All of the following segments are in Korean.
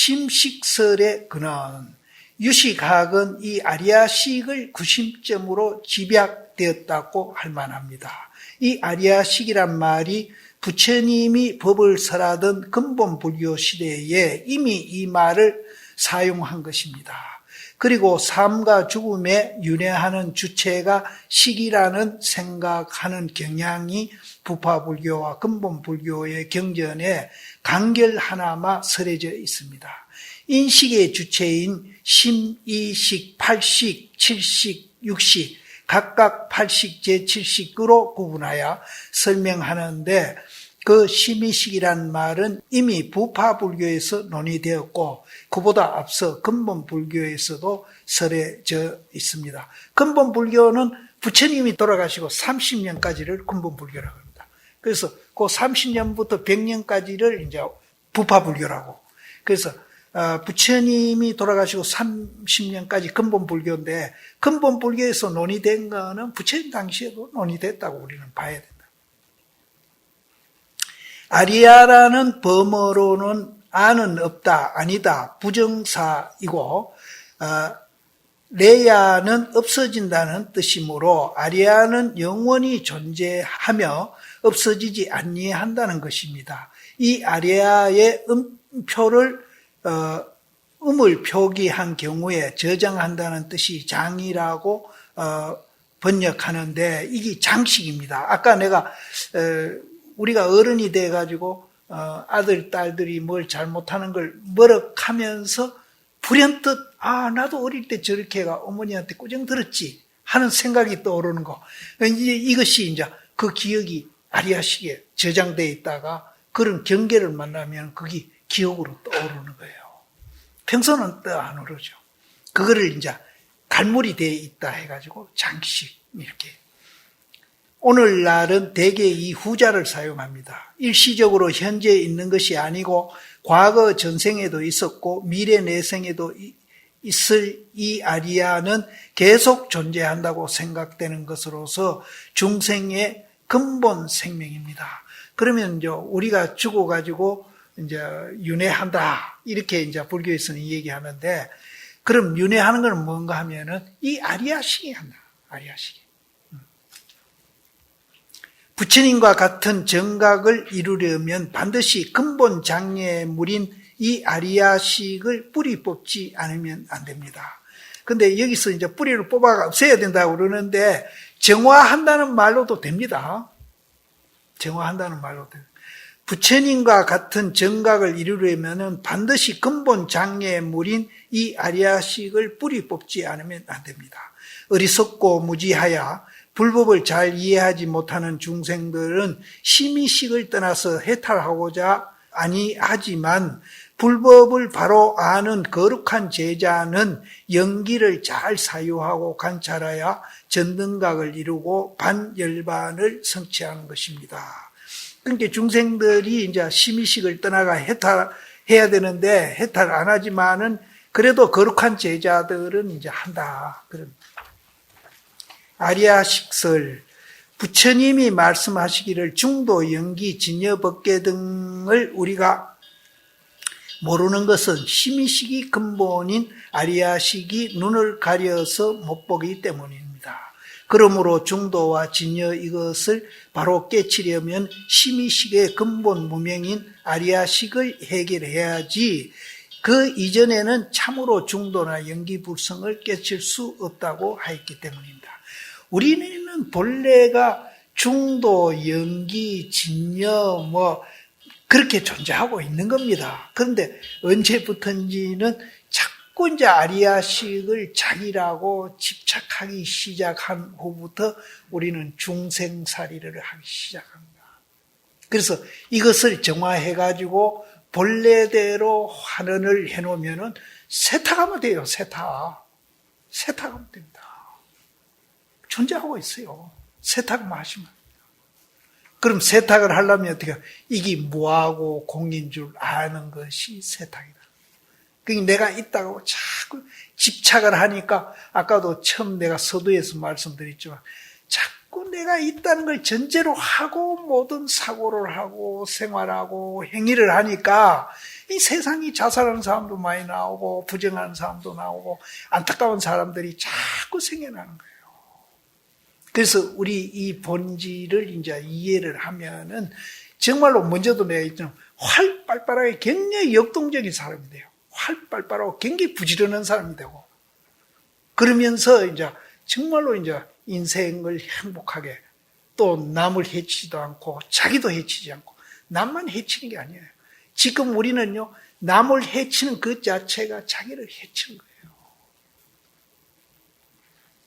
심식설의 근원, 유식학은 이 아리아식을 구심점으로 집약되었다고 할 만합니다. 이 아리아식이란 말이 부처님이 법을 설하던 근본 불교 시대에 이미 이 말을 사용한 것입니다. 그리고 삶과 죽음에 윤회하는 주체가 식이라는 생각하는 경향이 부파불교와 근본불교의 경전에 간결하나마 설해져 있습니다. 인식의 주체인 심이식, 팔식, 칠식, 육식, 각각 8식, 제7식으로 구분하여 설명하는데 그 심의식이란 말은 이미 부파불교에서 논의되었고 그보다 앞서 근본불교에서도 설해져 있습니다. 근본불교는 부처님이 돌아가시고 30년까지를 근본불교라고 합니다. 그래서 그 30년부터 100년까지를 이제 부파불교라고. 그래서 부처님이 돌아가시고 30년까지 근본불교인데 근본불교에서 논의된 거는 부처님 당시에도 논의됐다고 우리는 봐야 된다. 아리아라는 범어로는 아는 없다, 아니다, 부정사이고 레야는 없어진다는 뜻이므로 아리아는 영원히 존재하며 없어지지 아니한다는 것입니다. 이 아리아의 음표를 음을 표기한 경우에 저장한다는 뜻이 장이라고 번역하는데 이게 장식입니다. 아까 내가 우리가 어른이 돼가지고 아들, 딸들이 뭘 잘못하는 걸 머럭하면서 불현듯 나도 어릴 때 저렇게 해가 어머니한테 꾸정 들었지 하는 생각이 떠오르는 거. 이것이 이제 그 기억이 아리아식에 저장되어 있다가 그런 경계를 만나면 그게 기억으로 떠오르는 거예요. 평소는 떠 안 오르죠. 그거를 이제 갈물이 되어 있다 해가지고 장식 이렇게. 오늘날은 대개 이 후자를 사용합니다. 일시적으로 현재 있는 것이 아니고 과거 전생에도 있었고 미래 내생에도 있을 이 아리아는 계속 존재한다고 생각되는 것으로서 중생의 근본 생명입니다. 그러면 이제 우리가 죽어가지고 이제 윤회한다 이렇게 이제 불교에서는 얘기하는데 그럼 윤회하는 건 뭔가 하면은 이 아리아식이 한다. 아리아식이. 부처님과 같은 정각을 이루려면 반드시 근본 장애물인 이 아리아식을 뿌리 뽑지 않으면 안 됩니다. 근데 여기서 이제 뿌리를 뽑아가 없애야 된다고 그러는데 정화한다는 말로도 됩니다. 정화한다는 말로도 됩니다. 부처님과 같은 정각을 이루려면 반드시 근본 장애물인 이 아리아식을 뿌리 뽑지 않으면 안 됩니다. 어리석고 무지하여 불법을 잘 이해하지 못하는 중생들은 심의식을 떠나서 해탈하고자 아니하지만 불법을 바로 아는 거룩한 제자는 영기를 잘 사유하고 관찰하여 전등각을 이루고 반열반을 성취하는 것입니다. 그러니까 중생들이 이제 심의식을 떠나가 해탈해야 되는데 해탈 안 하지만은 그래도 거룩한 제자들은 이제 한다. 그런. 아리아식설, 부처님이 말씀하시기를 중도, 영기, 진여, 법계 등을 우리가 모르는 것은 심의식이 근본인 아리아식이 눈을 가려서 못 보기 때문입니다. 그러므로 중도와 진여 이것을 바로 깨치려면 심의식의 근본 무명인 아리아식을 해결해야지 그 이전에는 참으로 중도나 영기불성을 깨칠 수 없다고 하였기 때문입니다. 우리는 본래가 중도, 영기, 진여 그렇게 존재하고 있는 겁니다. 그런데 언제부턴지는 자꾸 이제 아리아식을 자기라고 집착하기 시작한 후부터 우리는 중생살이를 하기 시작합니다. 그래서 이것을 정화해가지고 본래대로 환원을 해놓으면은 세탁하면 돼요. 세탁하면 됩니다. 존재하고 있어요. 세탁만 하시면. 그럼 세탁을 하려면 어떻게 해요? 이게 무하고 공인 줄 아는 것이 세탁이다. 그러니까 내가 있다고 자꾸 집착을 하니까 아까도 처음 내가 서두에서 말씀드렸지만 자꾸 그 내가 있다는 걸 전제로 하고 모든 사고를 하고 생활하고 행위를 하니까 이 세상이 자살하는 사람도 많이 나오고 부정하는 사람도 나오고 안타까운 사람들이 자꾸 생겨나는 거예요. 그래서 우리 이 본질을 이제 이해를 하면은 정말로 먼저도 내가 있잖아. 활발하게 굉장히 역동적인 사람이 돼요. 활발하고 굉장히 부지런한 사람이 되고 그러면서 이제 정말로 이제 인생을 행복하게 또 남을 해치지도 않고 자기도 해치지 않고 남만 해치는 게 아니에요. 지금 우리는요 남을 해치는 그 자체가 자기를 해치는 거예요.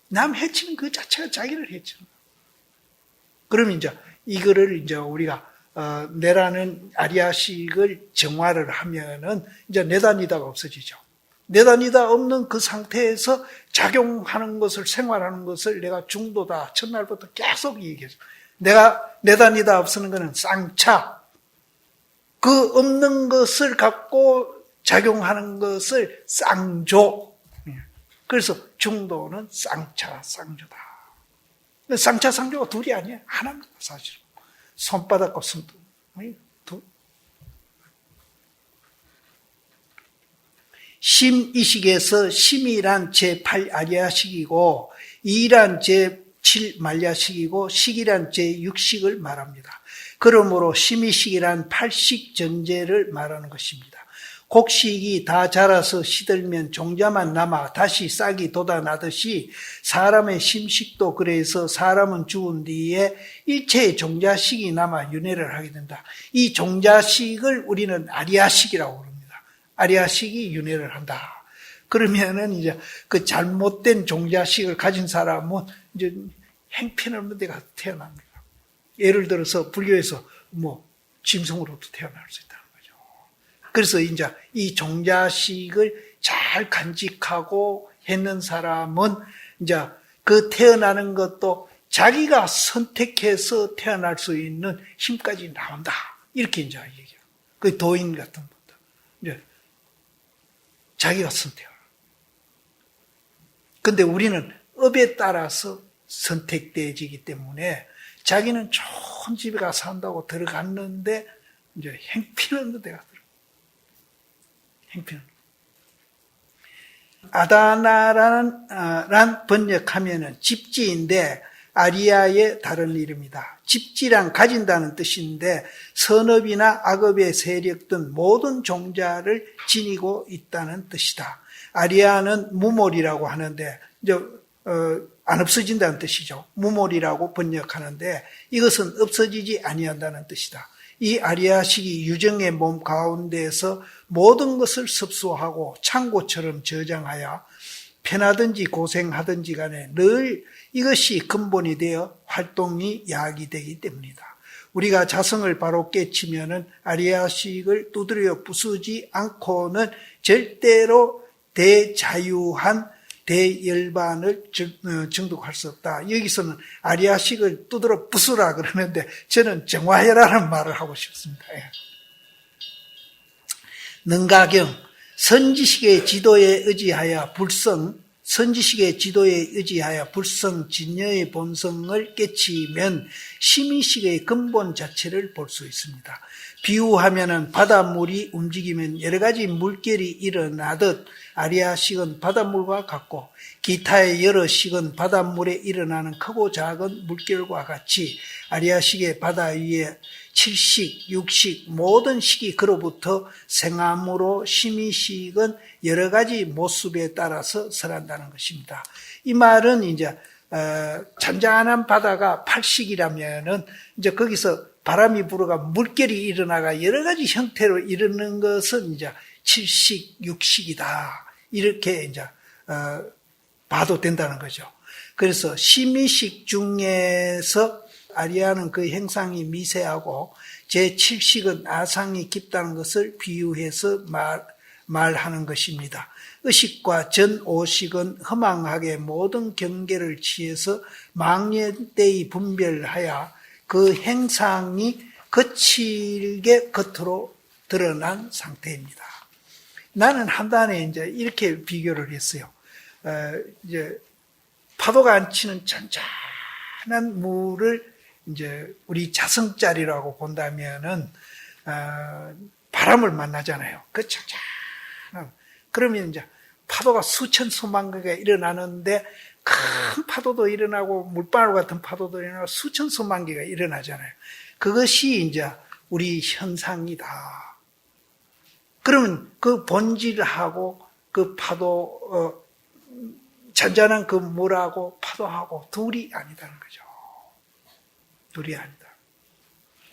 남 해치는 그 자체가 자기를 해치는 거예요. 그러면 이제 이거를 이제 우리가 내라는 아리아식을 정화를 하면은 이제 내다니다가 없어지죠. 내다니다 없는 그 상태에서 작용하는 것을 생활하는 것을 내가 중도다 첫날부터 계속 얘기했어요. 내가 내다니다 없는 거는 쌍차. 그 없는 것을 갖고 작용하는 것을 쌍조. 그래서 중도는 쌍차, 쌍조다. 쌍차, 쌍조가 둘이 아니에요. 하나입니다, 사실은. 손바닥과 손톱. 심이식에서 심이란 제8아리아식이고 이란 제7말야식이고 식이란 제6식을 말합니다. 그러므로 심이식이란 8식 전제를 말하는 것입니다. 곡식이 다 자라서 시들면 종자만 남아 다시 싹이 돋아나듯이 사람의 심식도 그래서 사람은 죽은 뒤에 일체의 종자식이 남아 윤회를 하게 된다. 이 종자식을 우리는 아리아식이라고 부릅니다. 아리아식이 윤회를 한다. 그러면은 이제 그 잘못된 종자식을 가진 사람은 이제 행편없는 데가 태어납니다. 예를 들어서 불교에서 짐승으로도 태어날 수 있다는 거죠. 그래서 이제 이 종자식을 잘 간직하고 했는 사람은 이제 그 태어나는 것도 자기가 선택해서 태어날 수 있는 힘까지 나온다. 이렇게 이제 얘기해요. 그 도인 같은 분들. 이제 자기가 선택을. 근데 우리는 업에 따라서 선택되어지기 때문에 자기는 좋은 집에 가서 산다고 들어갔는데 이제 행편없는 데가 들어. 행편없는. 아다나란 번역하면은 집지인데 아리아의 다른 이름이다. 집지란 가진다는 뜻인데 선업이나 악업의 세력 등 모든 종자를 지니고 있다는 뜻이다. 아리아는 무몰이라고 하는데 이제 안 없어진다는 뜻이죠. 무몰이라고 번역하는데 이것은 없어지지 아니한다는 뜻이다. 이 아리아식이 유정의 몸 가운데에서 모든 것을 섭수하고 창고처럼 저장하여 편하든지 고생하든지 간에 늘 이것이 근본이 되어 활동이 야기되기 때문이다. 우리가 자성을 바로 깨치면은 아리아식을 두드려 부수지 않고는 절대로 대자유한 대열반을 증득할 수 없다. 여기서는 아리아식을 두드려 부수라 그러는데 저는 정화해라는 말을 하고 싶습니다. 능가경 선지식의 지도에 의지하여 불성 진여의 본성을 깨치면 심의식의 근본 자체를 볼 수 있습니다. 비유하면은 바닷물이 움직이면 여러 가지 물결이 일어나듯 아리아식은 바닷물과 같고 기타의 여러 식은 바닷물에 일어나는 크고 작은 물결과 같이 아리아식의 바다 위에 7식, 6식 모든 식이 그로부터 생암으로 심의식은 여러 가지 모습에 따라서 설한다는 것입니다. 이 말은 이제 잔잔한 바다가 8식이라면은 이제 거기서 바람이 불어가 물결이 일어나가 여러 가지 형태로 이르는 것은 이제 7식, 6식이다. 이렇게 이제 봐도 된다는 거죠. 그래서 심의식 중에서 아리아는 그 행상이 미세하고 제7식은 아상이 깊다는 것을 비유해서 말하는 것입니다. 의식과 전5식은 허망하게 모든 경계를 취해서 망연대히 분별하여 그 행상이 거칠게 겉으로 드러난 상태입니다. 나는 한단에 이제 이렇게 비교를 했어요. 이제 파도가 안 치는 잔잔한 찬찬한 물을 이제 우리 자성짜리라고 본다면은 바람을 만나잖아요. 그 찬찬한. 그러면 이제 파도가 수천 수만 개가 일어나는데 큰 파도도 일어나고 물방울 같은 파도도 일어나고 수천 수만 개가 일어나잖아요. 그것이 이제 우리 현상이다. 그러면 그 본질하고 그 파도 잔잔한 그 물하고 파도하고 둘이 아니다는 거죠. 둘이 아니다.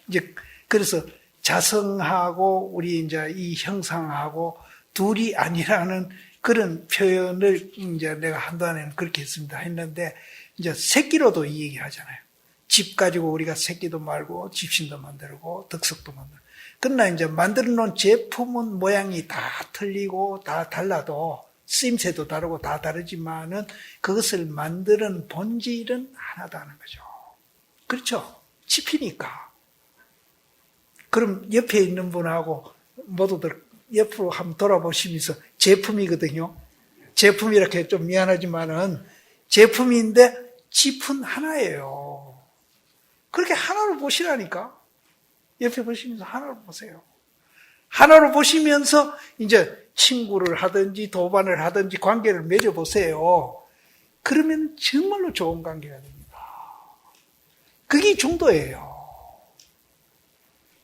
이제 그래서 자성하고 우리 이제 이 형상하고 둘이 아니라는 그런 표현을 이제 내가 한동안에는 그렇게 했는데 이제 새끼로도 이 얘기 하잖아요. 집 가지고 우리가 새끼도 말고 집신도 만들고 덕석도 만들고. 그러나 이제 만들어 놓은 제품은 모양이 다 틀리고 다 달라도 쓰임새도 다르고 다 다르지만은 그것을 만드는 본질은 하나다는 거죠. 그렇죠? 집이니까. 그럼 옆에 있는 분하고 모두들 옆으로 한번 돌아보시면서 제품이거든요. 제품이라고 좀 미안하지만은 제품인데 집은 하나예요. 그렇게 하나로 보시라니까. 옆에 보시면서 하나로 보세요. 하나로 보시면서 이제 친구를 하든지 도반을 하든지 관계를 맺어보세요. 그러면 정말로 좋은 관계가 됩니다. 그게 중도예요.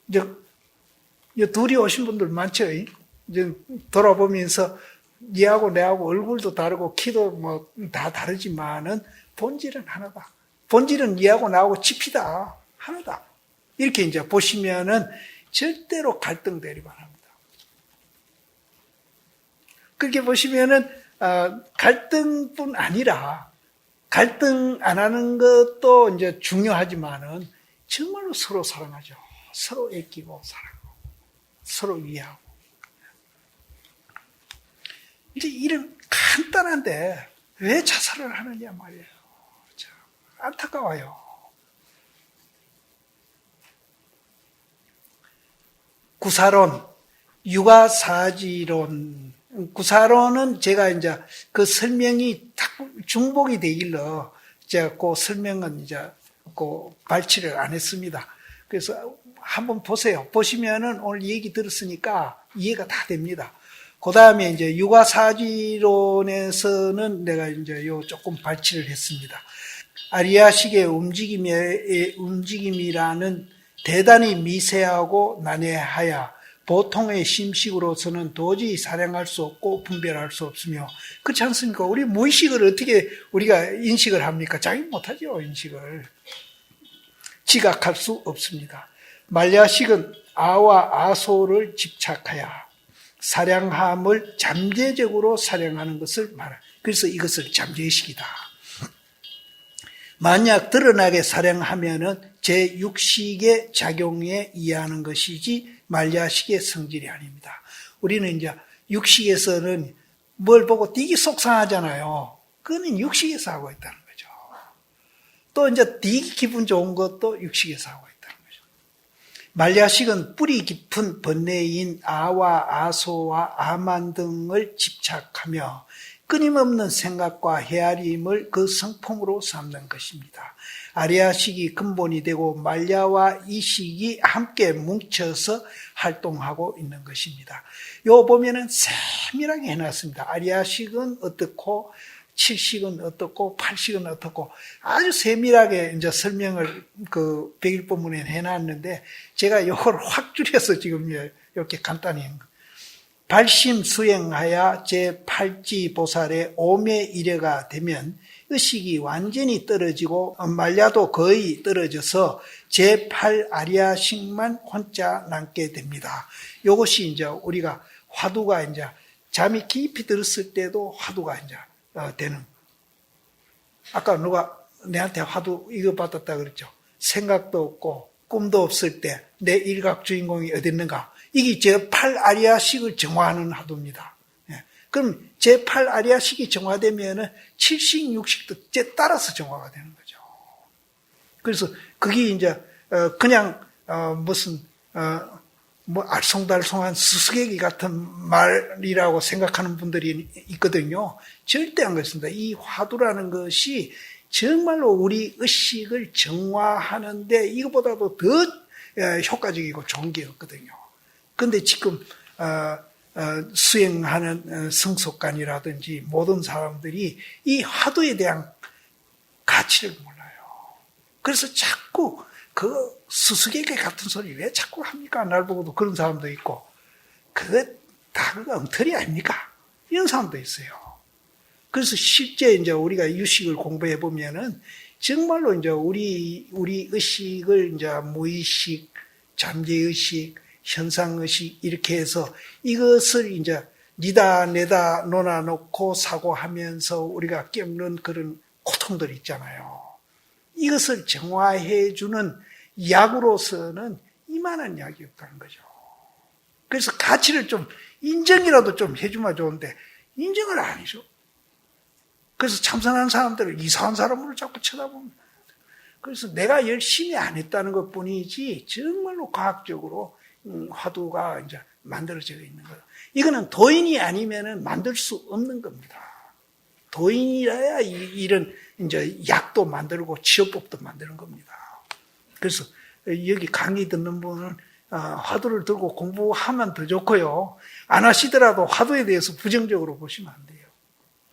이제 둘이 오신 분들 많죠. 이제 돌아보면서 얘하고 내하고 얼굴도 다르고 키도 뭐 다 다르지만은 본질은 하나다. 본질은 얘하고 나하고 집이다. 하나다. 이렇게 이제 보시면은 절대로 갈등 대립 안 합니다. 그렇게 보시면은 갈등뿐 아니라 갈등 안 하는 것도 이제 중요하지만은 정말로 서로 사랑하죠. 서로 애끼고 사랑하고 서로 위하고. 이제 이런 간단한데 왜 자살을 하느냐 말이에요. 참 안타까워요. 구사론, 육아사지론. 구사론은 제가 이제 그 설명이 중복이 되길래 제가 그 설명은 이제 그 발치를 안 했습니다. 그래서 한번 보세요. 보시면은 오늘 얘기 들었으니까 이해가 다 됩니다. 그 다음에 이제 육아사지론에서는 내가 이제 요 조금 발치를 했습니다. 아리아식의 움직임이라는 대단히 미세하고 난해하여 보통의 심식으로서는 도저히 사량할 수 없고 분별할 수 없으며, 그렇지 않습니까? 우리 무의식을 어떻게 우리가 인식을 합니까? 자기 못하죠, 인식을. 지각할 수 없습니다. 말야식은 아와 아소를 집착하여 사량함을 잠재적으로 사량하는 것을 말합니다. 그래서 이것을 잠재의식이다. 만약 드러나게 사량하면은 제6식의 작용에 의하는 것이지 말야식의 성질이 아닙니다. 우리는 이제 육식에서는 뭘 보고 되게 속상하잖아요. 그거는 육식에서 하고 있다는 거죠. 또 이제 되게 기분 좋은 것도 육식에서 하고 있다는 거죠. 말야식은 뿌리 깊은 번뇌인 아와 아소와 아만 등을 집착하며 끊임없는 생각과 헤아림을 그 성품으로 삼는 것입니다. 아리아식이 근본이 되고 말야와 이식이 함께 뭉쳐서 활동하고 있는 것입니다. 요 보면은 세밀하게 해놨습니다. 아리아식은 어떻고 7식은 어떻고 8식은 어떻고 아주 세밀하게 이제 설명을 그 백일본문에 해놨는데 제가 요걸 확 줄여서 지금 이렇게 간단히 한 거. 발심 수행하여 제8지 보살의 오매 이래가 되면 의식이 완전히 떨어지고 말야도 거의 떨어져서 제8 아리아식만 혼자 남게 됩니다. 이것이 이제 우리가 화두가 이제 잠이 깊이 들었을 때도 화두가 이제 되는. 아까 누가 내한테 화두 이거 받았다 그랬죠. 생각도 없고 꿈도 없을 때 내 일각 주인공이 어디 있는가? 이게 제8 아리아식을 정화하는 화두입니다. 그럼 제8 아리아식이 정화되면은 7식, 6식도 따라서 정화가 되는 거죠. 그래서 그게 이제 그냥 무슨 뭐 알쏭달쏭한 수수께끼 같은 말이라고 생각하는 분들이 있거든요. 절대 안 그렇습니다. 이 화두라는 것이 정말로 우리 의식을 정화하는데 이것보다도 더 효과적이고 좋은 게 없거든요. 근데 지금 수행하는 성속관이라든지 모든 사람들이 이 화두에 대한 가치를 몰라요. 그래서 자꾸 그 수수께끼 같은 소리 왜 자꾸 합니까? 날 보고도 그런 사람도 있고, 그거 다 그거 엉터리 아닙니까? 이런 사람도 있어요. 그래서 실제 이제 우리가 유식을 공부해 보면은 정말로 이제 우리 의식을 이제 무의식, 잠재의식, 현상의식 이렇게 해서 이것을 이제 니다 내다 논아놓고 사고하면서 우리가 겪는 그런 고통들 있잖아요. 이것을 정화해주는 약으로서는 이만한 약이 없다는 거죠. 그래서 가치를 좀 인정이라도 좀 해주면 좋은데 인정을 안 해줘. 그래서 참선하는 사람들을 이상한 사람으로 자꾸 쳐다봅니다. 그래서 내가 열심히 안 했다는 것 뿐이지 정말로 과학적으로 화두가 이제 만들어져 있는 거예요. 이거는 도인이 아니면은 만들 수 없는 겁니다. 도인이라야 이런 이제 약도 만들고 치료법도 만드는 겁니다. 그래서 여기 강의 듣는 분은 화두를 들고 공부하면 더 좋고요. 안 하시더라도 화두에 대해서 부정적으로 보시면 안 돼요.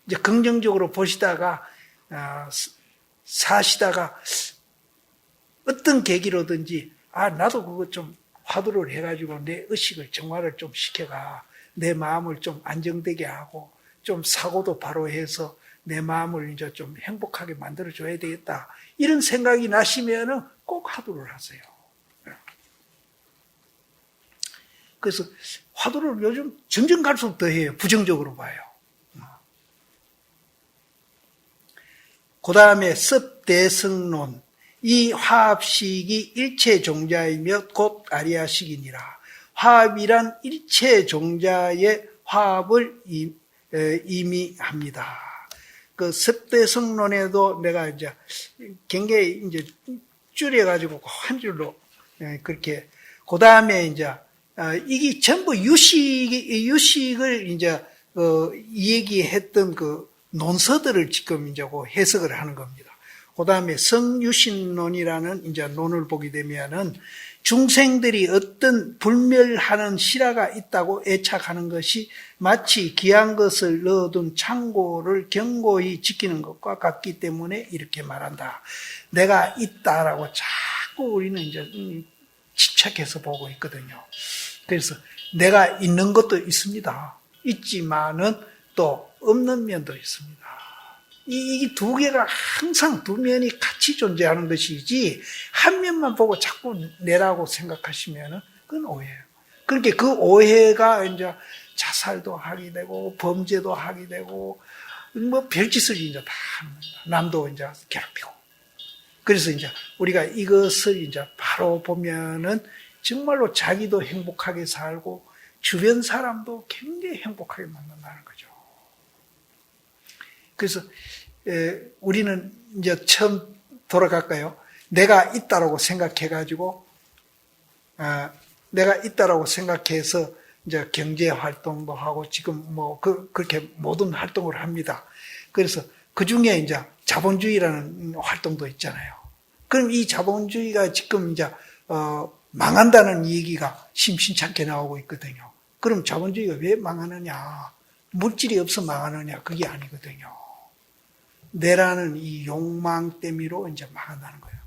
이제 긍정적으로 보시다가 사시다가 어떤 계기로든지 나도 그거 좀 화두를 해가지고 내 의식을 정화를 좀 시켜가 내 마음을 좀 안정되게 하고 좀 사고도 바로 해서 내 마음을 이제 좀 행복하게 만들어줘야 되겠다. 이런 생각이 나시면은 꼭 화두를 하세요. 그래서 화두를 요즘 점점 갈수록 더 해요. 부정적으로 봐요. 그 다음에 습대성론. 이 화합식이 일체 종자이며 곧 아리아식이니라. 화합이란 일체 종자의 화합을 의미합니다. 그 습대성론에도 내가 이제 굉장히 이제 줄여가지고 한 줄로 그렇게 그 다음에 이제 이게 전부 유식을 이제 얘기했던 그 논서들을 지금 이제 해석을 하는 겁니다. 그 다음에 성유신론이라는 이제 논을 보게 되면은 중생들이 어떤 불멸하는 실화가 있다고 애착하는 것이 마치 귀한 것을 넣어둔 창고를 견고히 지키는 것과 같기 때문에 이렇게 말한다. 내가 있다라고 자꾸 우리는 이제 집착해서 보고 있거든요. 그래서 내가 있는 것도 있습니다. 있지만은 또 없는 면도 있습니다. 이 두 개가 항상 두 면이 같이 존재하는 것이지 한 면만 보고 자꾸 내라고 생각하시면은 그건 오해예요. 그러니까 그 오해가 이제 자살도 하게 되고 범죄도 하게 되고 뭐 별짓을 이제 다 하는 겁니다. 남도 이제 괴롭히고. 그래서 이제 우리가 이것을 이제 바로 보면은 정말로 자기도 행복하게 살고 주변 사람도 굉장히 행복하게 만든다는 거죠. 그래서 우리는 이제 처음 돌아갈까요? 내가 있다라고 생각해가지고 내가 있다라고 생각해서 이제 경제 활동도 하고 지금 뭐 그렇게 모든 활동을 합니다. 그래서 그 중에 이제 자본주의라는 활동도 있잖아요. 그럼 이 자본주의가 지금 이제 망한다는 얘기가 심심찮게 나오고 있거든요. 그럼 자본주의가 왜 망하느냐? 물질이 없어 망하느냐? 그게 아니거든요. 내라는 이 욕망 때문으로 이제 망한다는 거예요.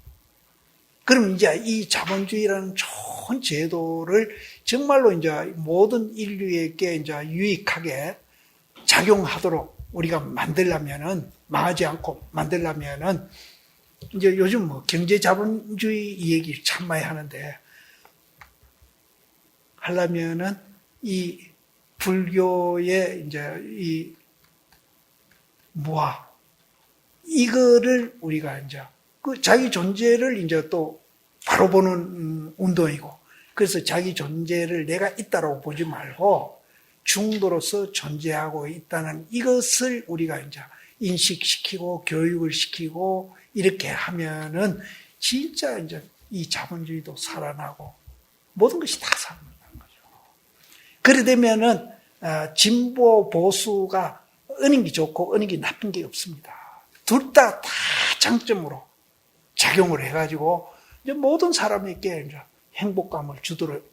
그럼 이제 이 자본주의라는 좋은 제도를 정말로 이제 모든 인류에게 이제 유익하게 작용하도록 우리가 만들려면은, 망하지 않고 만들려면은, 이제 요즘 뭐 경제 자본주의 이 얘기 참 많이 하는데, 하려면은 이 불교의 이제 이 무아, 이거를 우리가 이제 그 자기 존재를 이제 또 바로 보는 운동이고, 그래서 자기 존재를 내가 있다라고 보지 말고 중도로서 존재하고 있다는 이것을 우리가 이제 인식시키고 교육을 시키고 이렇게 하면은 진짜 이제 이 자본주의도 살아나고 모든 것이 다 살아난다는 거죠. 그래 되면은 진보 보수가 어느 게 좋고 어느 게 나쁜 게 없습니다. 둘 다 장점으로 작용을 해가지고 이제 모든 사람에게 이제 행복감을 주도록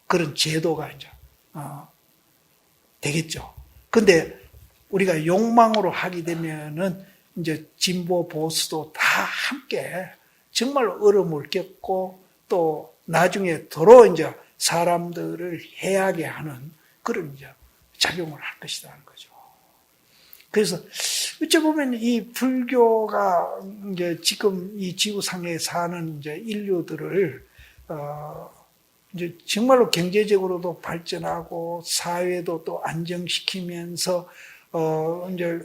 그런 제도가 이제 되겠죠. 근데 우리가 욕망으로 하게 되면은 이제 진보 보수도 다 함께 정말로 어려움을 겪고 또 나중에 더러 이제 사람들을 해하게 하는 그런 이제 작용을 할 것이라는 거죠. 그래서 어찌 보면 이 불교가 이제 지금 이 지구상에 사는 이제 인류들을 이제 정말로 경제적으로도 발전하고 사회도 또 안정시키면서 이제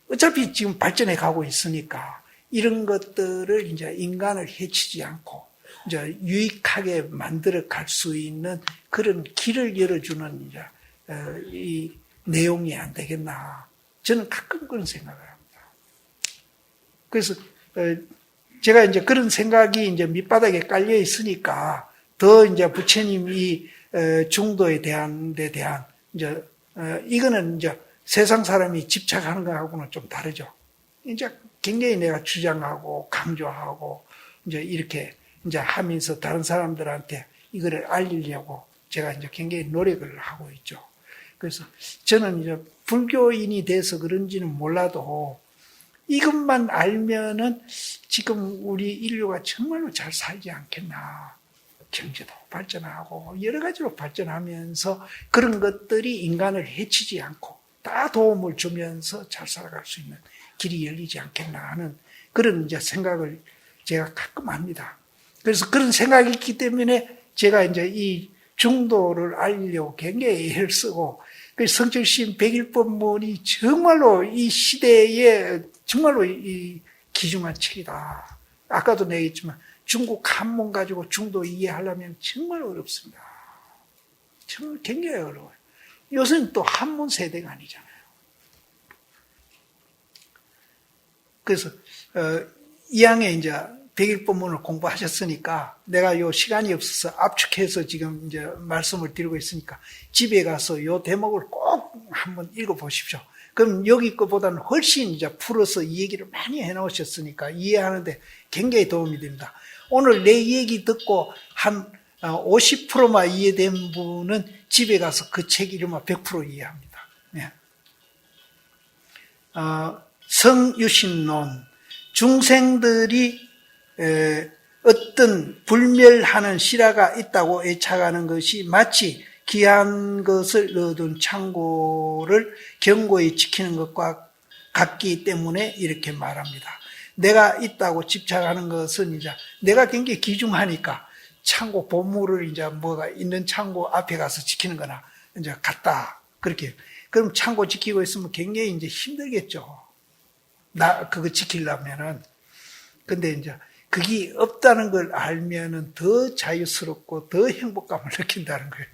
어차피 지금 발전해 가고 있으니까 이런 것들을 이제 인간을 해치지 않고 이제 유익하게 만들어 갈 수 있는 그런 길을 열어주는 이제 이 내용이 안 되겠나. 저는 가끔 그런 생각을 합니다. 그래서 제가 이제 그런 생각이 이제 밑바닥에 깔려 있으니까 더 이제 부처님 이 중도에 대한 데 대한 이제 이거는 이제 세상 사람이 집착하는 거하고는 좀 다르죠. 이제 굉장히 내가 주장하고 강조하고 이제 이렇게 이제 하면서 다른 사람들한테 이거를 알리려고 제가 이제 굉장히 노력을 하고 있죠. 그래서 저는 이제 불교인이 돼서 그런지는 몰라도 이것만 알면은 지금 우리 인류가 정말로 잘 살지 않겠나. 경제도 발전하고 여러 가지로 발전하면서 그런 것들이 인간을 해치지 않고 다 도움을 주면서 잘 살아갈 수 있는 길이 열리지 않겠나 하는 그런 이제 생각을 제가 가끔 합니다. 그래서 그런 생각이 있기 때문에 제가 이제 이 중도를 알리려고 굉장히 애를 쓰고 성철신 백일법문이 정말로 이 시대에 정말로 이 귀중한 책이다. 아까도 내겠지만 중국 한문 가지고 중도 이해하려면 정말 어렵습니다. 정말 굉장히 어려워요. 요새는 또 한문 세대가 아니잖아요. 그래서 이왕에 이제 백일법문을 공부하셨으니까 내가 요 시간이 없어서 압축해서 지금 이제 말씀을 드리고 있으니까 집에 가서 요 대목을 꼭 한번 읽어보십시오. 그럼 여기 거보다는 훨씬 이제 풀어서 이 얘기를 많이 해놓으셨으니까 이해하는데 굉장히 도움이 됩니다. 오늘 내 얘기 듣고 한 50%만 이해된 분은 집에 가서 그 책 읽으면 100% 이해합니다. 네. 성유신론, 중생들이 어떤 불멸하는 실화가 있다고 애착하는 것이 마치 귀한 것을 얻은 창고를 견고히 지키는 것과 같기 때문에 이렇게 말합니다. 내가 있다고 집착하는 것은 이제 내가 굉장히 귀중하니까 창고 보물을 이제 뭐가 있는 창고 앞에 가서 지키는 거나 이제 같다. 그렇게. 그럼 창고 지키고 있으면 굉장히 이제 힘들겠죠. 그거 지키려면은. 근데 이제 그게 없다는 걸 알면은 더 자유스럽고 더 행복감을 느낀다는 거예요.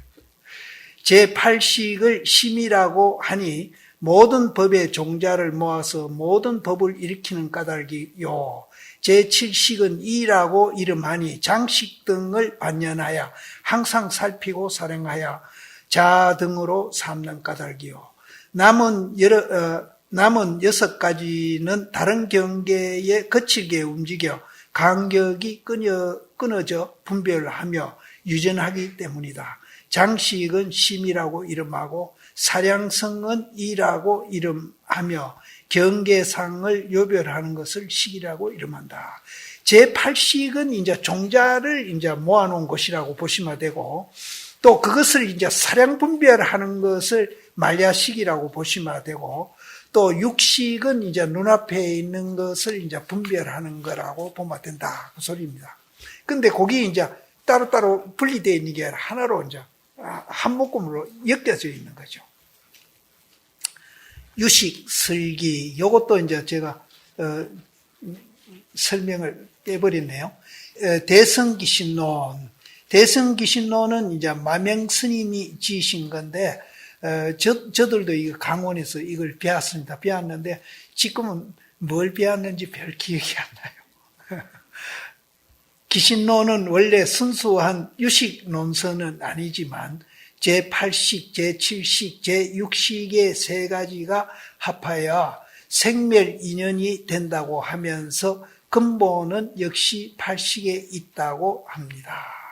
제8식을 심이라고 하니 모든 법의 종자를 모아서 모든 법을 일으키는 까닭이요. 제7식은 이라고 이름하니 장식 등을 반연하여 항상 살피고 사령하여 자 등으로 삼는 까닭이요. 남은 6가지는 다른 경계에 거칠게 움직여 간격이 끊어져 분별하며 유전하기 때문이다. 장식은 심이라고 이름하고 사량성은 이라고 이름하며 경계상을 요별하는 것을 식이라고 이름한다. 제8식은 이제 종자를 이제 모아놓은 것이라고 보시면 되고 또 그것을 이제 사량 분별하는 것을 말야식이라고 보시면 되고 또 육식은 이제 눈앞에 있는 것을 이제 분별하는 거라고 보면 된다. 그 소리입니다. 근데 거기 이제 따로따로 분리되어 있는 게 아니라 하나로 이제 한 묶음으로 엮여져 있는 거죠. 유식, 설기, 요것도 이제 제가 설명을 빼버렸네요. 대성기신론. 대성기신론은 이제 마명 스님이 지으신 건데, 저들도 이거 강원에서 이걸 배웠습니다. 배웠는데, 지금은 뭘 배웠는지 별 기억이 안 나요. 기신론은 원래 순수한 유식 논서는 아니지만, 제8식, 제7식, 제6식의 세 가지가 합하여 생멸 인연이 된다고 하면서 근본은 역시 팔식에 있다고 합니다.